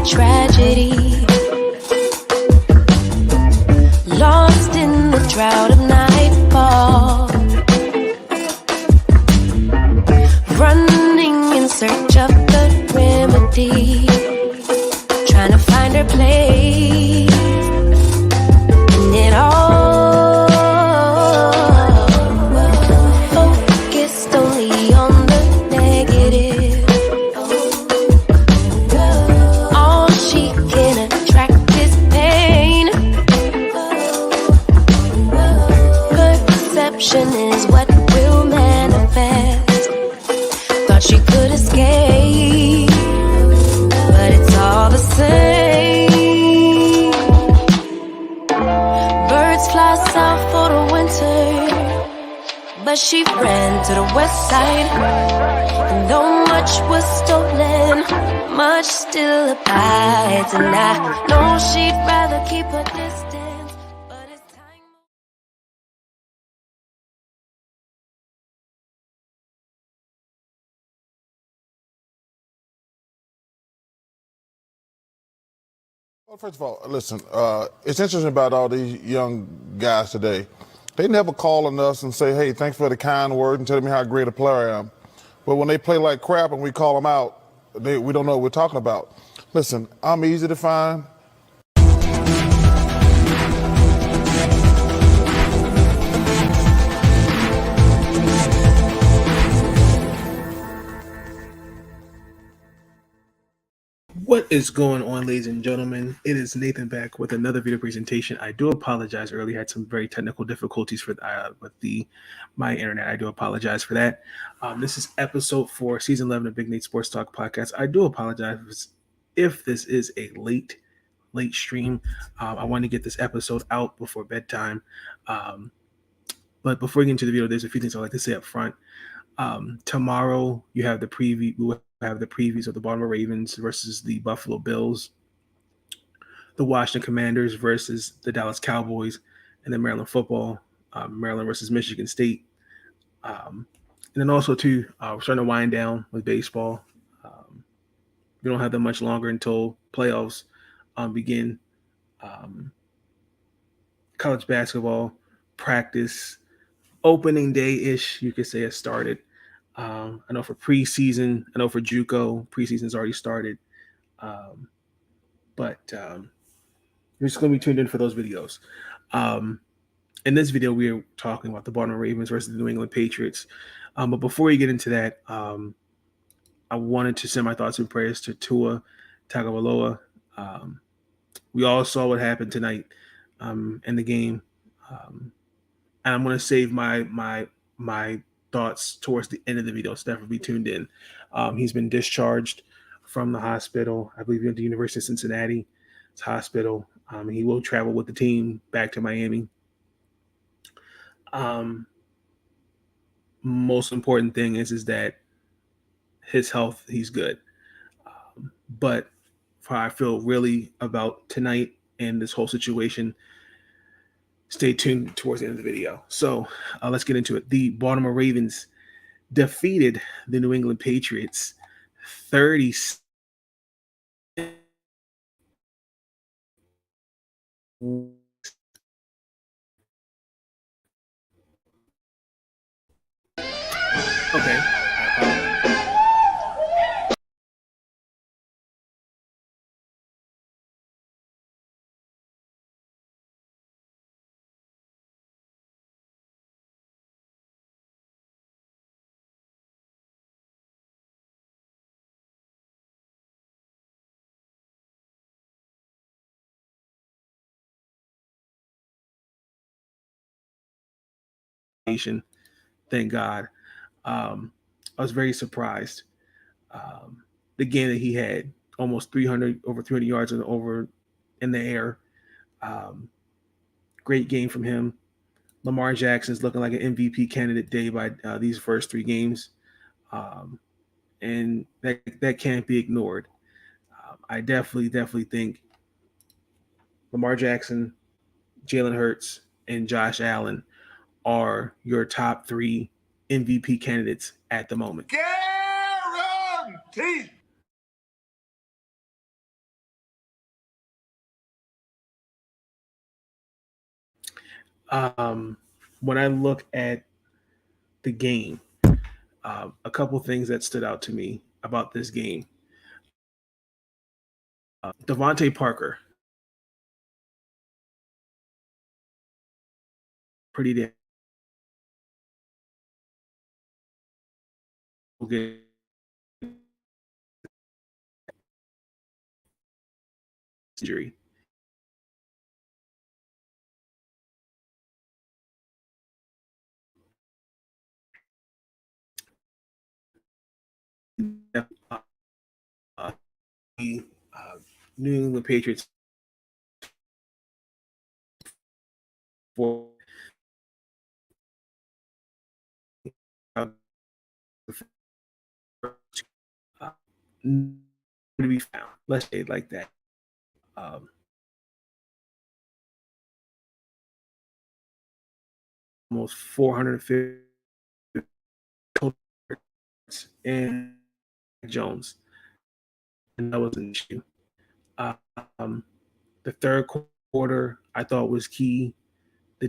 tragedy. Lost in the drought of nightfall, running in search of the remedy, trying to find her place in it all. Focused only on the negative, all she can attract is pain. Perception is what will manifest. Thought she could escape, but it's all the same. Birds fly south for the winter, but she ran to the west side. And though much was stolen, much still abides. And I know she'd rather keep her distance, but it's time. Well, first of all, listen, it's interesting about all these young guys today. They never call on us and say, hey, thanks for the kind word and telling me how great a player I am. But when they play like crap and we call them out, we don't know what we're talking about. Listen, I'm easy to find. What is going on, ladies and gentlemen? It is Nathan back with another video presentation. I do apologize earlier. I had some very technical difficulties with my internet. I do apologize for that. This is episode 4, season 11 of Big Nate Sports Talk podcast. I do apologize if this is a late stream. I want to get this episode out before bedtime. But before we get into the video, there's a few things I'd like to say up front. Tomorrow you have the preview. We will have the previews of the Baltimore Ravens versus the Buffalo Bills, the Washington Commanders versus the Dallas Cowboys, and then Maryland football, Maryland versus Michigan State. And then also too, we're starting to wind down with baseball. We don't have that much longer until playoffs begin. College basketball practice, opening day-ish, you could say, has started. I know for preseason, I know for JUCO, preseason's already started. But you're just going to be tuned in for those videos. In this video, we are talking about the Baltimore Ravens versus the New England Patriots. But before we get into that, I wanted to send my thoughts and prayers to Tua Tagovailoa. We all saw what happened tonight in the game. And I'm going to save my thoughts towards the end of the video, so definitely be tuned in. He's been discharged from the hospital. I believe at the University of Cincinnati hospital. He will travel with the team back to Miami. Most important thing is that his health, he's good. But for how I feel really about tonight and this whole situation, stay tuned towards the end of the video. So let's get into it. The Baltimore Ravens defeated the New England Patriots 30. Okay. Thank God. I was very surprised. The game that he had, almost over 300 yards over in the air. Great game from him. Lamar Jackson's looking like an MVP candidate day by these first 3 games. And that can't be ignored. I definitely think Lamar Jackson, Jalen Hurts, and Josh Allen are your top 3 MVP candidates at the moment. Guaranteed. When I look at the game, a couple things that stood out to me about this game. Devontae Parker, pretty damn good injury. Uh, the New England Patriots for uh, to be found. Let's say it like that. Um, Almost 450 and Jones, and that was an issue. Um, the third quarter I thought was key. The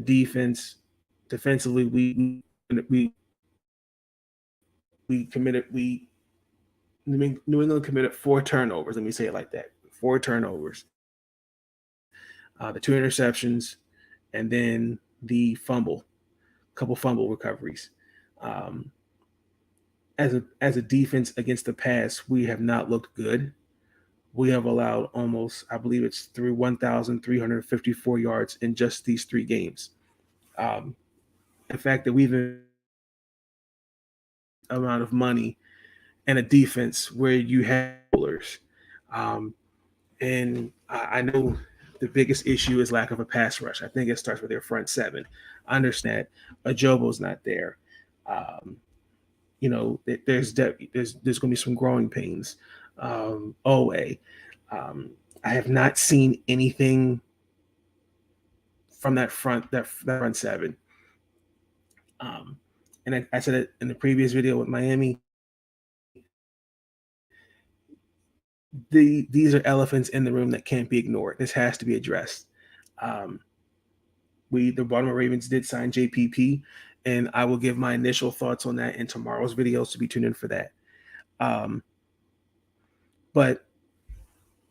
defensively, we we committed we New England committed 4 turnovers. Let me say it like that: 4 turnovers, the 2 interceptions, and then the couple fumble recoveries. Um, as a defense against the pass, we have not looked good. We have allowed almost, I believe it's through 1,354 yards in just these 3 games. Um, the fact that we've amount of money and a defense where you have bowlers. Um, and I know the biggest issue is lack of a pass rush. I think it starts with their front seven. I understand Ajobo's not there. Um, there's going to be some growing pains. Owe. I have not seen anything from that front seven. And I said it in the previous video with Miami. These are elephants in the room that can't be ignored. This has to be addressed. Um, the Baltimore Ravens did sign JPP, and I will give my initial thoughts on that in tomorrow's videos, to be tuned in for that. But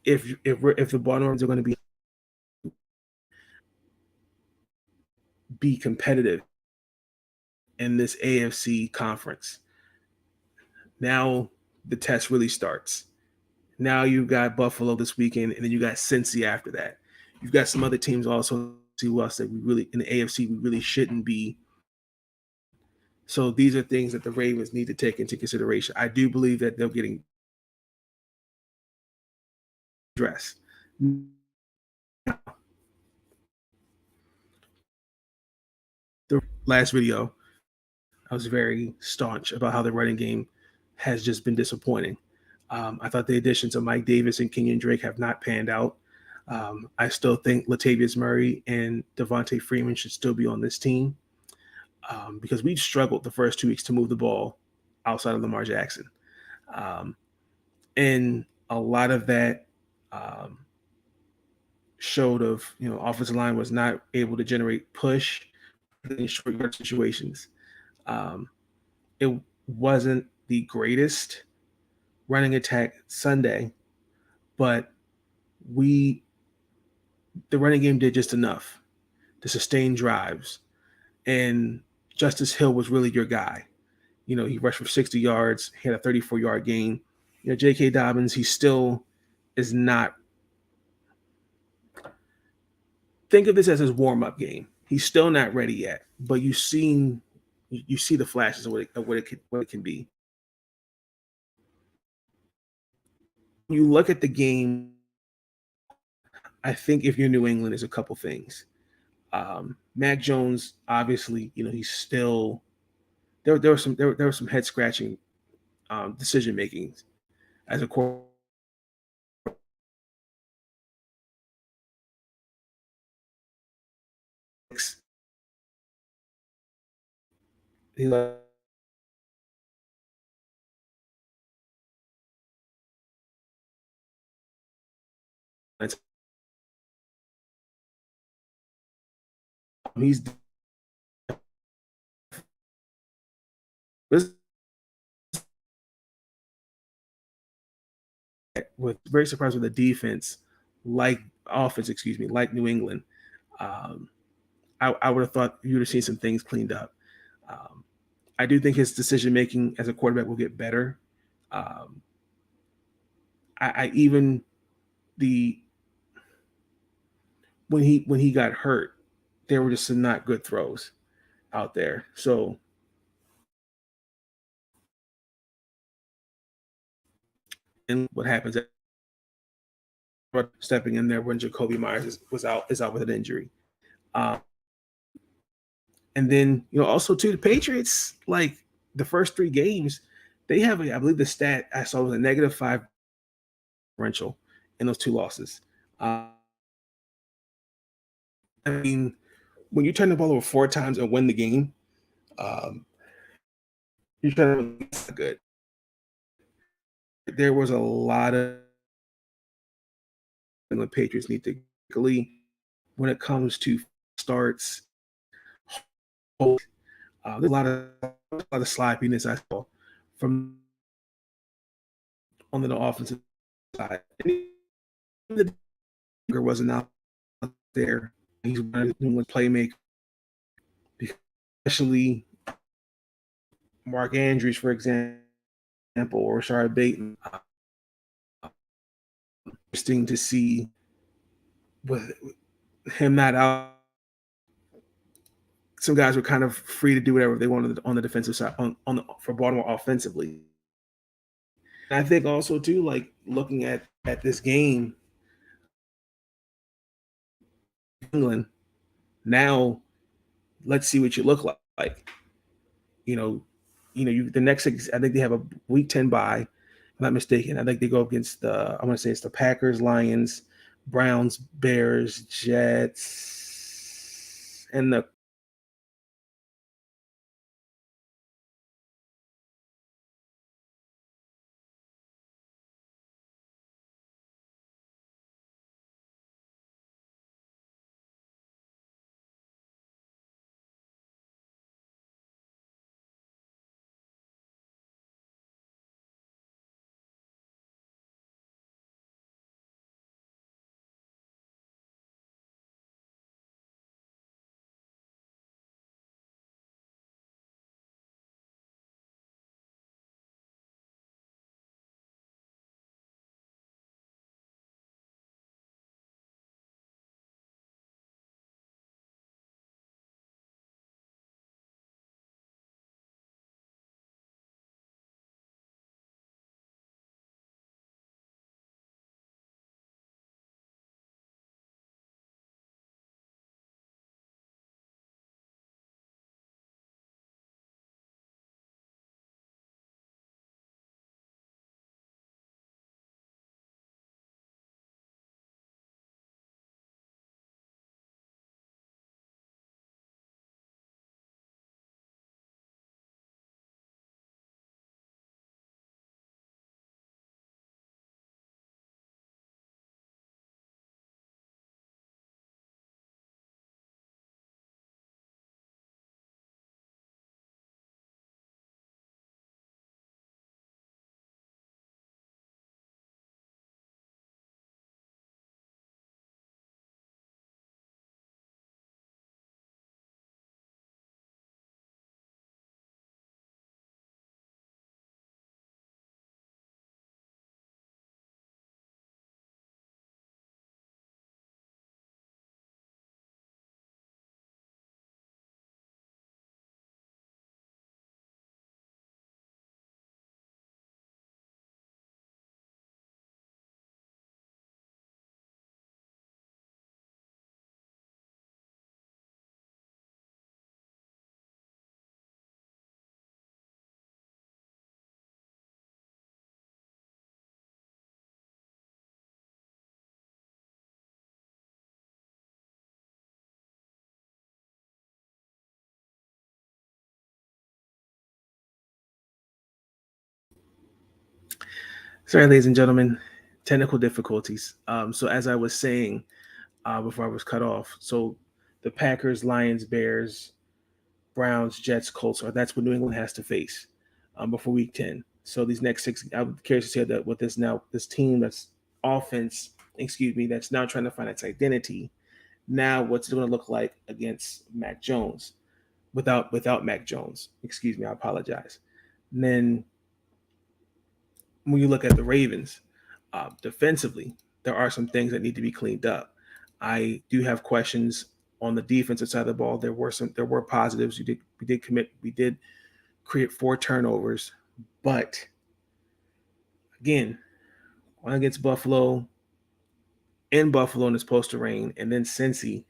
if the Baltimore Ravens are going to be competitive in this AFC conference, now the test really starts. Now you've got Buffalo this weekend, and then you got Cincy after that. You've got some other teams also. See who else that we really in the AFC we really shouldn't be. So these are things that the Ravens need to take into consideration. I do believe that they're getting dressed. The last video, I was very staunch about how the running game has just been disappointing. I thought the additions of Mike Davis and Kenyon Drake have not panned out. I still think Latavius Murray and Devontae Freeman should still be on this team, because we've struggled the first 2 weeks to move the ball outside of Lamar Jackson. And a lot of that showed of, offensive line was not able to generate push in short yard situations. It wasn't the greatest running attack Sunday, but the running game did just enough to sustain drives. And Justice Hill was really your guy. He rushed for 60 yards, he had a 34-yard gain. J.K. Dobbins, he still is not. Think of this as his warm-up game. He's still not ready yet, but you see the flashes of what it can be. When you look at the game, I think if you're New England, there's a couple things. Mac Jones, obviously, he's still there. There were some head scratching decision making as a quarterback. He's This was very surprised with the defense, like offense, excuse me, like New England. Um, I would have thought you would have seen some things cleaned up. Um, I do think his decision making as a quarterback will get better. Um, I even the when he got hurt, there were just some not good throws out there. So and what happens stepping in there when Jacoby Myers is out with an injury. Um, and then also too the Patriots, like the first three games, they have I believe the stat I saw was a -5 differential in those two losses. I mean, when you turn the ball over four times and win the game, um, you're trying to good. There was a lot of the Patriots need to when it comes to starts. There's a lot of sloppiness I saw from on the offensive side. The wasn't out there. He's one of the New England playmaker, especially Mark Andrews, for example, or Rashard Bateman. Interesting to see with him not out. Some guys were kind of free to do whatever they wanted on the defensive side for Baltimore offensively. And I think also too, like looking at this game, England now. Let's see what you look like. You know, the next. I think they have a week 10 bye. If I'm not mistaken. I think they go against I want to say it's the Packers, Lions, Browns, Bears, Jets, and the sorry, ladies and gentlemen, technical difficulties. So as I was saying before I was cut off, so the Packers, Lions, Bears, Browns, Jets, Colts, that's what New England has to face. before week 10. So these next 6, I'm curious to see that with this team that's that's now trying to find its identity. Now, what's it going to look like against Mac Jones without Mac Jones? Excuse me, I apologize. And then when you look at the Ravens, defensively, there are some things that need to be cleaned up. I do have questions on the defensive side of the ball. There were positives. We did create 4 turnovers, but again, going against Buffalo, and it's supposed to rain, and then Cincy,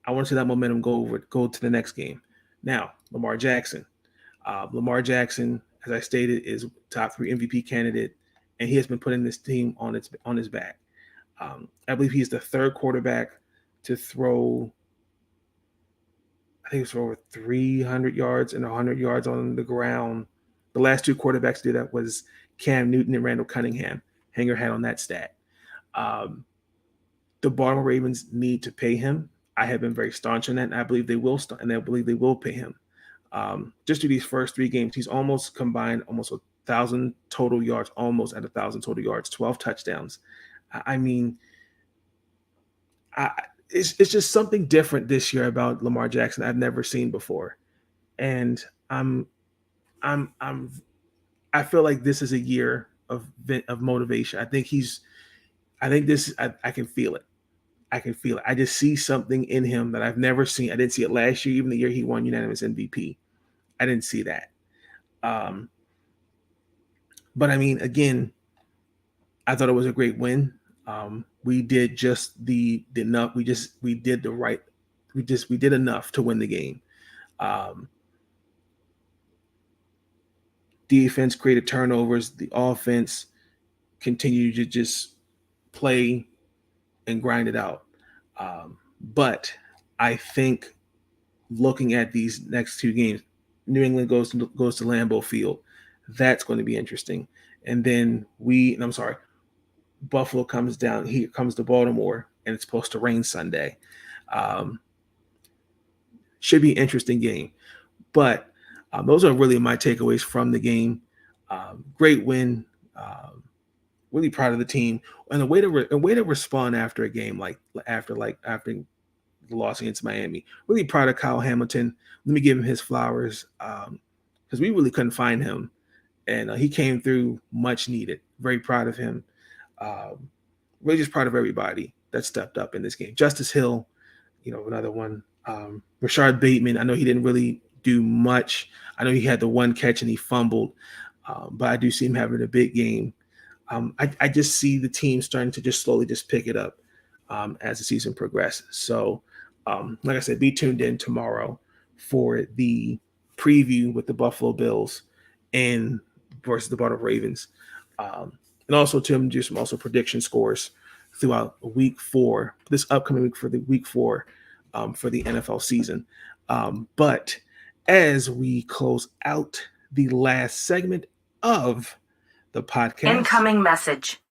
I want to see that momentum go to the next game. Now, Lamar Jackson. As I stated, is top 3 MVP candidate, and he has been putting this team on his back. I believe he's the 3rd quarterback to throw, I think it's for over 300 yards and 100 yards on the ground. The last 2 quarterbacks to do that was Cam Newton and Randall Cunningham. Hang your hat on that stat. The Baltimore Ravens need to pay him. I have been very staunch on that, and I believe they will pay him. Just through these first 3 games, he's almost combined almost 1,000 total yards, 12 touchdowns. I mean, it's just something different this year about Lamar Jackson I've never seen before, and I feel like this is a year of motivation. I can feel it. I just see something in him that I've never seen. I didn't see it last year, even the year he won unanimous MVP. I didn't see that. But I mean, again, I thought it was a great win. We did just enough. We did enough to win the game. Defense created turnovers. The offense continued to just play and grind it out. But I think looking at these next 2 games, New England goes to Lambeau Field. That's going to be interesting. And then Buffalo comes down. Here comes to Baltimore, and it's supposed to rain Sunday. Should be an interesting game. But those are really my takeaways from the game. Great win. Really proud of the team, and the way to respond after a game after the loss against Miami. Really proud of Kyle Hamilton. Let me give him his flowers, because we really couldn't find him, and he came through much needed. Very proud of him. Really just proud of everybody that stepped up in this game. Justice Hill, another one. Rashard Bateman, I know he didn't really do much. I know he had the 1 catch and he fumbled, but I do see him having a big game. I just see the team starting to just slowly just pick it up as the season progresses. So, like I said, be tuned in tomorrow for the preview with the Buffalo Bills and versus the Baltimore Ravens. And also, Tim, do some prediction scores throughout week 4, this upcoming week for the week 4 for the NFL season. But as we close out the last segment of the podcast. Incoming message.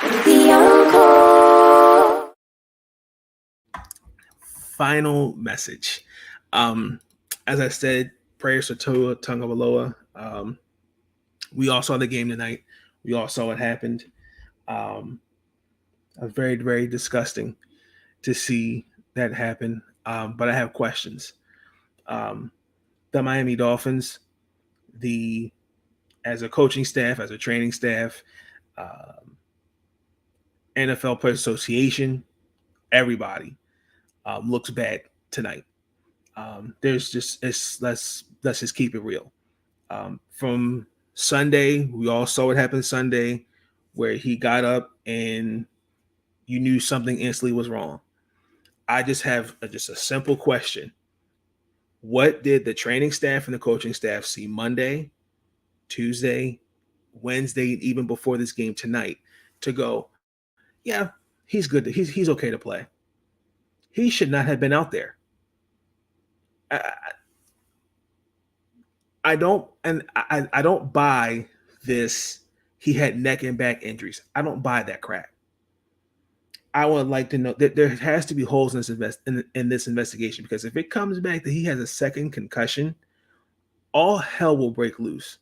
The encore. Final message. As I said, prayers to Tua Tagovailoa. We all saw the game tonight. We all saw what happened. Very, very disgusting to see that happen. But I have questions. The Miami Dolphins, as a coaching staff, as a training staff, NFL Players Association, everybody looks bad tonight. Let's just keep it real. From Sunday, we all saw what happened Sunday, where he got up and you knew something instantly was wrong. I just have just a simple question. What did the training staff and the coaching staff see Monday, Tuesday, Wednesday, even before this game tonight to go, yeah, he's good. He's okay to play. He should not have been out there. I don't buy this. He had neck and back injuries. I don't buy that crap. I would like to know that there has to be holes in this investigation, because if it comes back that he has a second concussion, all hell will break loose.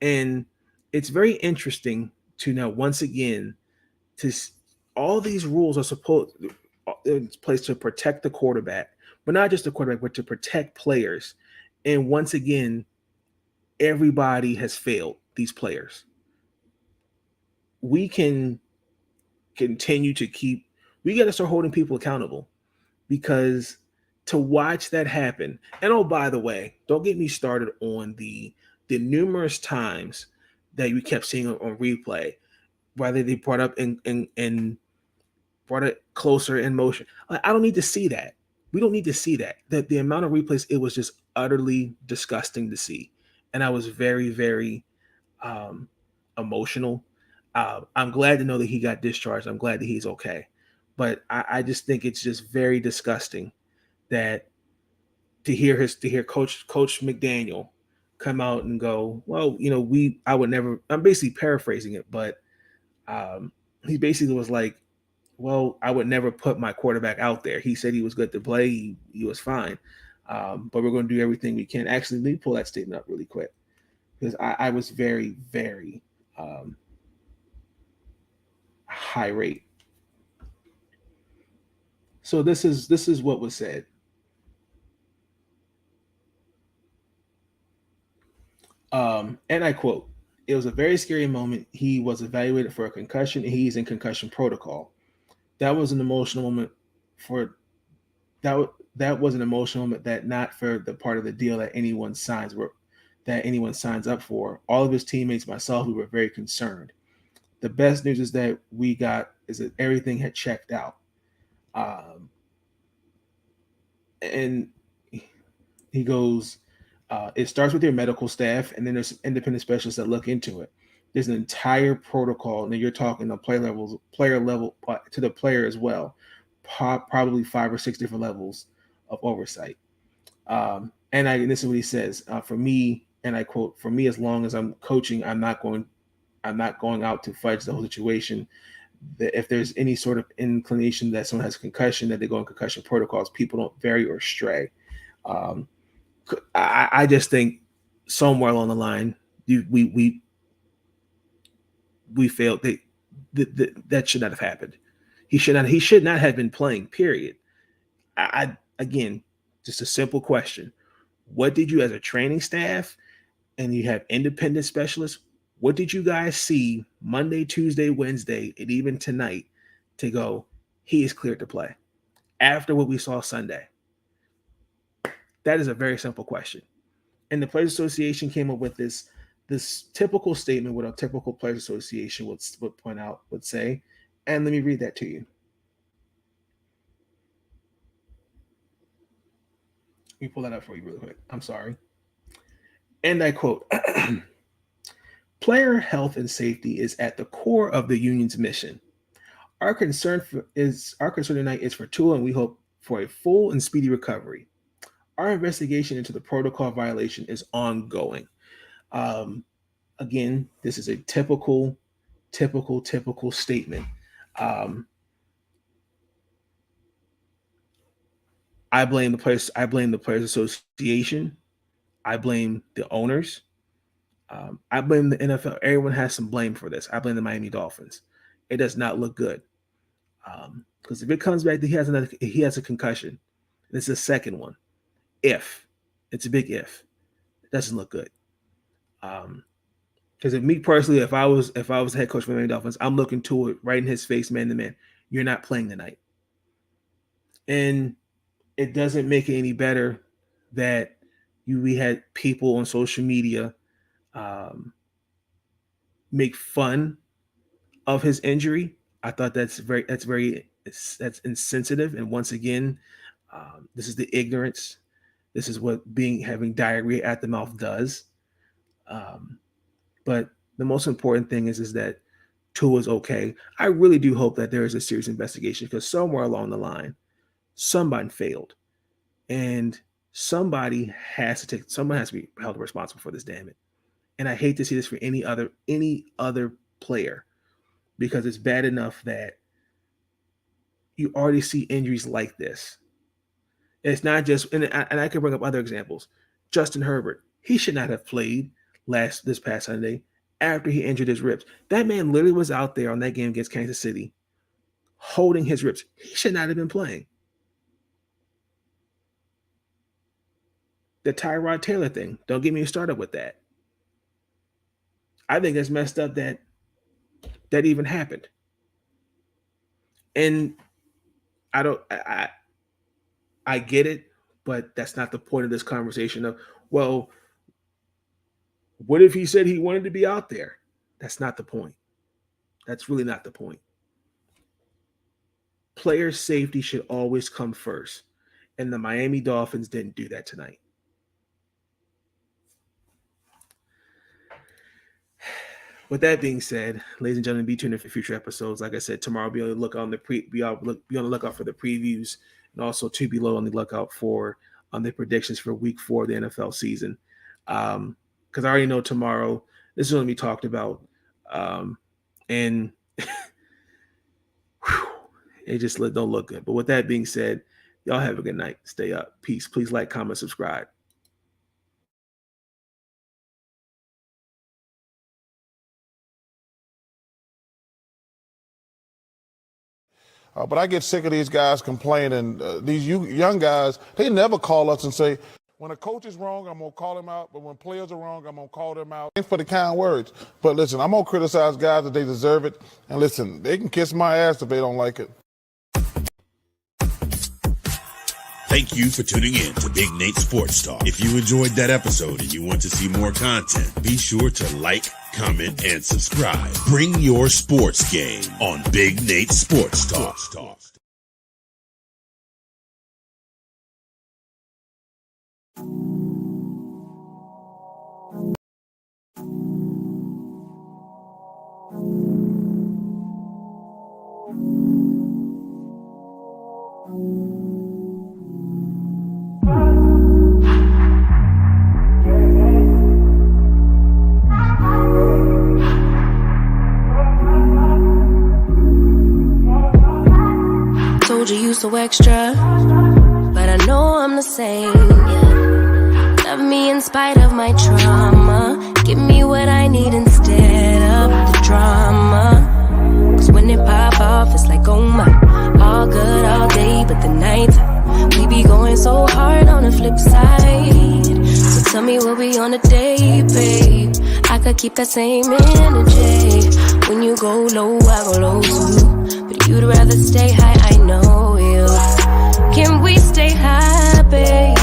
And it's very interesting to know, once again, to all these rules are supposed in place to protect the quarterback, but not just the quarterback, but to protect players. And once again, everybody has failed these players. We can continue to keep. We got to start holding people accountable, because to watch that happen. And oh, by the way, don't get me started on the numerous times that we kept seeing on replay, whether they brought up and brought it closer in motion. I don't need to see that. We don't need to see that. The amount of replays, it was just utterly disgusting to see, and I was very, very um, emotional. I'm glad to know that he got discharged. I'm glad that he's okay, but I just think it's just very disgusting that to hear Coach McDaniel come out and go, well, I would never. I'm basically paraphrasing it, but um, he basically was like, well, I would never put my quarterback out there. He said he was good to play. He was fine. But we're going to do everything we can. Actually, let me pull that statement up really quick, because I was very, very high rate. So this is what was said. And I quote, "It was a very scary moment. He was evaluated for a concussion, and he's in concussion protocol. That was an emotional moment for that was an emotional moment that not for the part of the deal that anyone signs up for. All of his teammates, myself, we were very concerned. The best news is that we got is that everything had checked out. Um, and he goes, it starts with your medical staff, and then there's independent specialists that look into it. There's an entire protocol, and you're talking the player level to the player as well, probably 5 or 6 different levels of oversight. And this is what he says, for me, and I quote, for me, as long as I'm coaching, I'm not going out to fudge the whole situation. That if there's any sort of inclination that someone has a concussion, that they go in concussion protocols, people don't vary or stray. Um, I just think somewhere along the line, we failed. That should not have happened. He should not have been playing. Period. I again, just a simple question: what did you, as a training staff, and you have independent specialists, what did you guys see Monday, Tuesday, Wednesday, and even tonight to go, he is cleared to play after what we saw Sunday? That is a very simple question. And the Players Association came up with this typical statement, what a typical Players Association would say. And let me read that to you. Let me pull that up for you really quick. I'm sorry. And I quote, player health and safety is at the core of the union's mission. Our concern tonight is for Tua, and we hope for a full and speedy recovery. Our investigation into the protocol violation is ongoing. Again, this is a typical statement. I blame the players. I blame the Players Association. I blame the owners. I blame the NFL. Everyone has some blame for this. I blame the Miami Dolphins. It does not look good, because if it comes back that he has a concussion, this is a second one. If it's a big if, it doesn't look good. Because if me personally, if I was the head coach for the Miami Dolphins, I'm looking to it right in his face, man to man. You're not playing tonight, and it doesn't make it any better that we had people on social media make fun of his injury. I thought that's insensitive. And once again, this is the ignorance. This is what having diarrhea at the mouth does. But the most important thing is that Tua is okay. I really do hope that there is a serious investigation, because somewhere along the line, somebody failed, and someone has to be held responsible for this. Damn it! And I hate to see this for any other player, because it's bad enough that you already see injuries like this. It's not just, and I can bring up other examples. Justin Herbert, he should not have played this past Sunday after he injured his ribs. That man literally was out there on that game against Kansas City holding his ribs. He should not have been playing. The Tyrod Taylor thing, don't get me started with that. I think it's messed up that even happened. And I get it, but that's not the point of this conversation of, well, what if he said he wanted to be out there? That's not the point. That's really not the point. Player safety should always come first. And the Miami Dolphins didn't do that tonight. With that being said, ladies and gentlemen, be tuned in for future episodes. Like I said, tomorrow be on the lookout be on the lookout for the previews, and also to be low on the lookout for the predictions for Week 4 of the NFL season. Because I already know tomorrow this is going to be talked about, and it just don't look good. But with that being said, y'all have a good night. Stay up. Peace. Please like, comment, subscribe. But I get sick of these guys complaining. These young guys, they never call us and say, when a coach is wrong, I'm going to call him out. But when players are wrong, I'm going to call them out. Thanks for the kind words. But listen, I'm going to criticize guys that they deserve it. And listen, they can kiss my ass if they don't like it. Thank you for tuning in to Big Nate Sports Talk. If you enjoyed that episode and you want to see more content, be sure to like, comment, and subscribe. Bring your sports game on Big Nate Sports Talk. Told you so extra, but I know I'm the same, yeah. Love me in spite of my trauma. Give me what I need instead of the drama. Cause when it pop off, it's like, oh my. All good all day, but the night we be going so hard on the flip side. So tell me what we on a day, babe. I could keep that same energy. When you go low, I go low too. But you'd rather stay high, I know you. Can we stay high, babe?